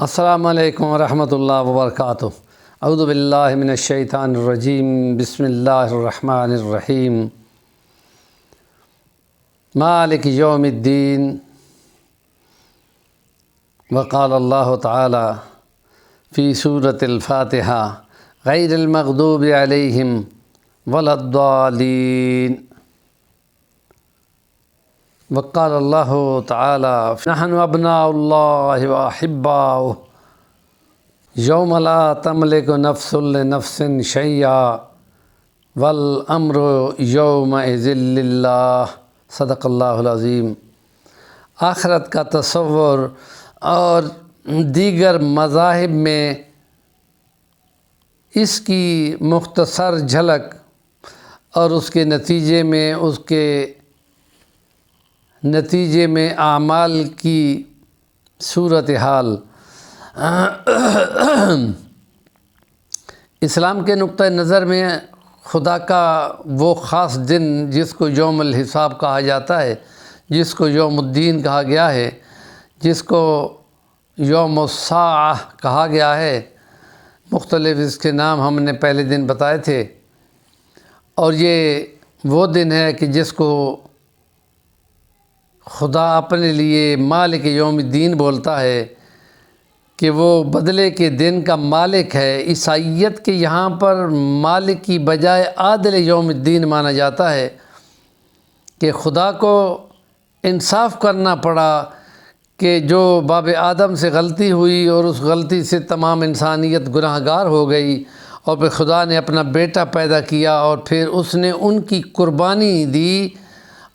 السلام علیکم ورحمۃ اللہ وبرکاتہ۔ اعوذ باللہ من الشیطان الرجیم، بسم اللہ الرحمن الرحیم۔ مالک یوم الدین۔ وقال اللہ تعالی فی سورۃ الفاتحہ غیر المغضوب علیہم ولا الضالین۔ وقال اللہ تعالی نحن ابناء اللہ واحباؤہ یوم لا تملک نفس لنفس شیئا والامر یومئذ للہ۔ صدق اللہ العظیم۔ آخرت کا تصور اور دیگر مذاہب میں اس کی مختصر جھلک اور اس کے نتیجے میں اعمال کی صورتحال۔ اسلام کے نقطہ نظر میں خدا کا وہ خاص دن جس کو یوم الحساب کہا جاتا ہے، جس کو یوم الدین کہا گیا ہے، جس کو یوم الساعہ کہا گیا ہے، مختلف اس کے نام ہم نے پہلے دن بتائے تھے، اور یہ وہ دن ہے کہ جس کو خدا اپنے لیے مالک یوم الدین بولتا ہے کہ وہ بدلے کے دن کا مالک ہے۔ عیسائیت کے یہاں پر مالک کی بجائے عادل یوم الدین مانا جاتا ہے کہ خدا کو انصاف کرنا پڑا کہ جو باب آدم سے غلطی ہوئی اور اس غلطی سے تمام انسانیت گناہ گار ہو گئی، اور پھر خدا نے اپنا بیٹا پیدا کیا اور پھر اس نے ان کی قربانی دی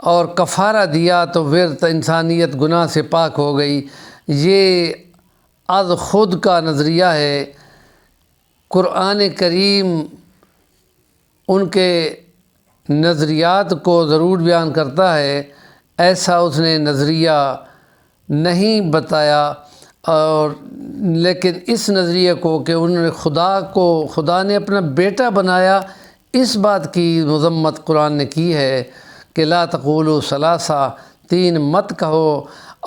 اور کفارہ دیا، تو پھر انسانیت گناہ سے پاک ہو گئی۔ یہ از خود کا نظریہ ہے۔ قرآن کریم ان کے نظریات کو ضرور بیان کرتا ہے، ایسا اس نے نظریہ نہیں بتایا، اور لیکن اس نظریے کو کہ انہوں نے خدا نے اپنا بیٹا بنایا، اس بات کی مذمت قرآن نے کی ہے کہ لا تقولوا ثلاثہ، تین مت کہو،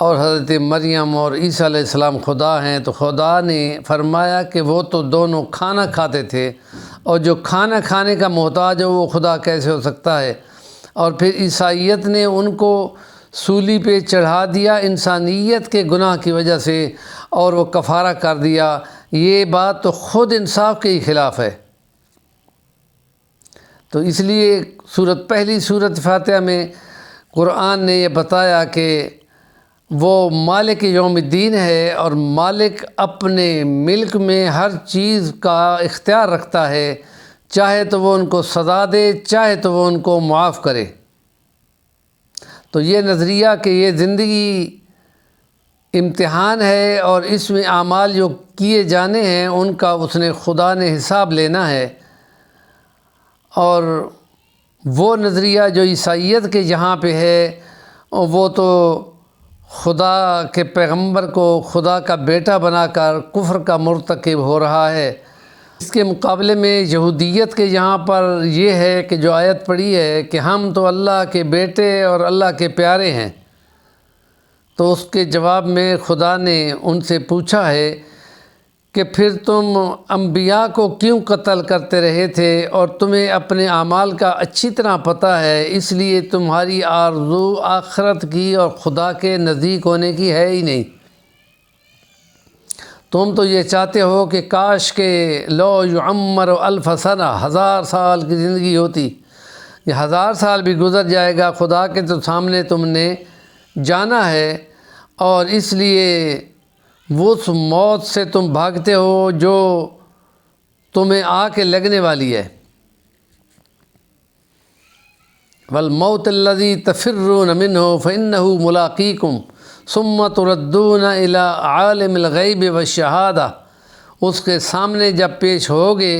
اور حضرت مریم اور عیسیٰ علیہ السلام خدا ہیں، تو خدا نے فرمایا کہ وہ تو دونوں کھانا کھاتے تھے، اور جو کھانا کھانے کا محتاج ہے وہ خدا کیسے ہو سکتا ہے؟ اور پھر عیسائیت نے ان کو سولی پہ چڑھا دیا انسانیت کے گناہ کی وجہ سے، اور وہ کفارہ کر دیا۔ یہ بات تو خود انصاف کے ہی خلاف ہے۔ تو اس لیے پہلی سورۃ فاتحہ میں قرآن نے یہ بتایا کہ وہ مالک یوم الدین ہے، اور مالک اپنے ملک میں ہر چیز کا اختیار رکھتا ہے، چاہے تو وہ ان کو سزا دے، چاہے تو وہ ان کو معاف کرے۔ تو یہ نظریہ کہ یہ زندگی امتحان ہے اور اس میں اعمال جو کیے جانے ہیں ان کا خدا نے حساب لینا ہے، اور وہ نظریہ جو عیسائیت کے یہاں پہ ہے وہ تو خدا کے پیغمبر کو خدا کا بیٹا بنا کر کفر کا مرتکب ہو رہا ہے۔ اس کے مقابلے میں یہودیت کے یہاں پر یہ ہے کہ جو آیت پڑھی ہے کہ ہم تو اللہ کے بیٹے اور اللہ کے پیارے ہیں، تو اس کے جواب میں خدا نے ان سے پوچھا ہے کہ پھر تم انبیاء کو کیوں قتل کرتے رہے تھے، اور تمہیں اپنے اعمال کا اچھی طرح پتہ ہے، اس لیے تمہاری آرزو آخرت کی اور خدا کے نزدیک ہونے کی ہے ہی نہیں۔ تم تو یہ چاہتے ہو کہ کاش کہ لو یعمر الف سنہ، 1000 سال کی زندگی ہوتی، یہ 1000 سال بھی گزر جائے گا، خدا کے تو سامنے تم نے جانا ہے، اور اس لیے وہ اس موت سے تم بھاگتے ہو جو تمہیں آ کے لگنے والی ہے۔ والموت الذی تفرون منہ فإنہ ملاقیکم ثم تردون الی عالم الغیب والشہادہ۔ اس کے سامنے جب پیش ہوگے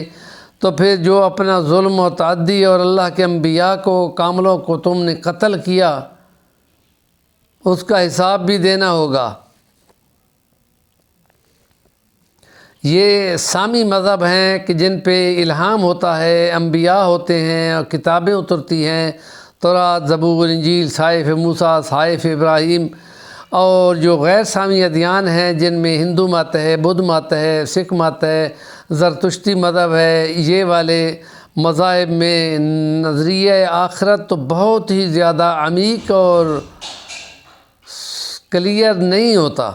تو پھر جو اپنا ظلم و تعدی اور اللہ کے انبیاء کو کاملوں کو تم نے قتل کیا، اس کا حساب بھی دینا ہوگا۔ یہ سامی مذہب ہیں کہ جن پہ الہام ہوتا ہے، انبیاء ہوتے ہیں اور کتابیں اترتی ہیں، تورات، زبور، انجیل، صحائف موسیٰ، صحائف ابراہیم، اور جو غیر سامی ادیان ہیں جن میں ہندو مت ہے، بدھ مت ہے، سکھ مت ہے، زرتشتی مذہب ہے، یہ والے مذاہب میں نظریہ آخرت تو بہت ہی زیادہ عمیق اور کلیئر نہیں ہوتا۔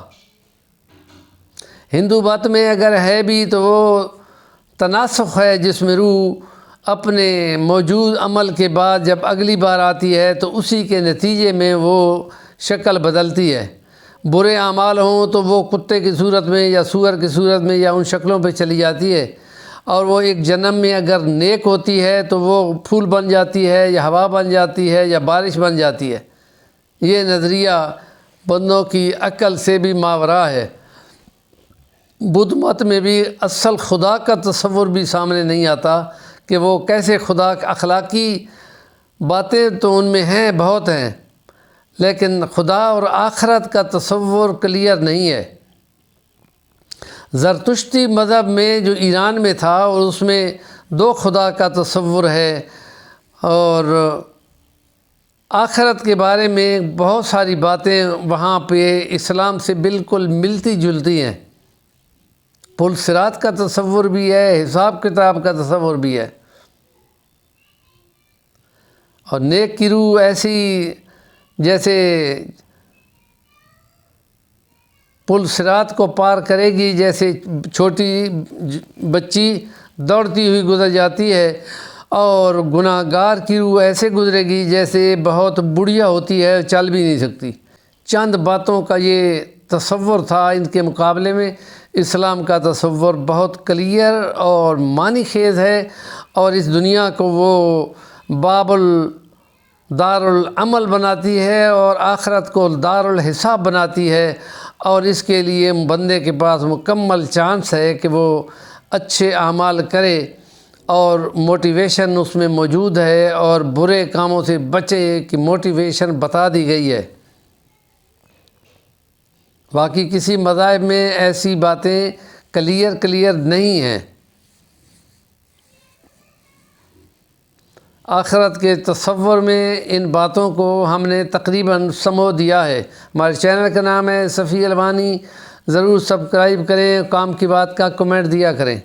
ہندو مت میں اگر ہے بھی تو وہ تناسخ ہے، جس میں روح اپنے موجود عمل کے بعد جب اگلی بار آتی ہے تو اسی کے نتیجے میں وہ شکل بدلتی ہے۔ برے اعمال ہوں تو وہ کتے کی صورت میں یا سور کی صورت میں یا ان شکلوں پہ چلی جاتی ہے، اور وہ ایک جنم میں اگر نیک ہوتی ہے تو وہ پھول بن جاتی ہے یا ہوا بن جاتی ہے یا بارش بن جاتی ہے۔ یہ نظریہ بندوں کی عقل سے بھی ماوراء ہے۔ بدھ مت میں بھی اصل خدا کا تصور بھی سامنے نہیں آتا کہ وہ کیسے خدا، اخلاقی باتیں تو ان میں ہیں، بہت ہیں، لیکن خدا اور آخرت کا تصور کلیئر نہیں ہے۔ زرتشتی مذہب میں جو ایران میں تھا، اور اس میں 2 خدا کا تصور ہے، اور آخرت کے بارے میں بہت ساری باتیں وہاں پہ اسلام سے بالکل ملتی جلتی ہیں۔ پل صراط کا تصور بھی ہے، حساب کتاب کا تصور بھی ہے، اور نیک کی روح ایسی جیسے پل صراط کو پار کرے گی، جیسے چھوٹی بچی دوڑتی ہوئی گزر جاتی ہے، اور گناہ گار کی روح ایسے گزرے گی جیسے بہت بڑھیا ہوتی ہے، چل بھی نہیں سکتی۔ چند باتوں کا یہ تصور تھا۔ ان کے مقابلے میں اسلام کا تصور بہت کلیئر اور معنی خیز ہے، اور اس دنیا کو وہ دار العمل بناتی ہے اور آخرت کو دار الحساب بناتی ہے، اور اس کے لیے بندے کے پاس مکمل چانس ہے کہ وہ اچھے اعمال کرے، اور موٹیویشن اس میں موجود ہے، اور برے کاموں سے بچے کی موٹیویشن بتا دی گئی ہے۔ باقی کسی مذاہب میں ایسی باتیں کلیئر نہیں ہیں۔ آخرت کے تصور میں ان باتوں کو ہم نے تقریباً سمو دیا ہے۔ ہمارے چینل کا نام ہے صفی الوانی، ضرور سبسکرائب کریں، کام کی بات کا کمنٹ دیا کریں۔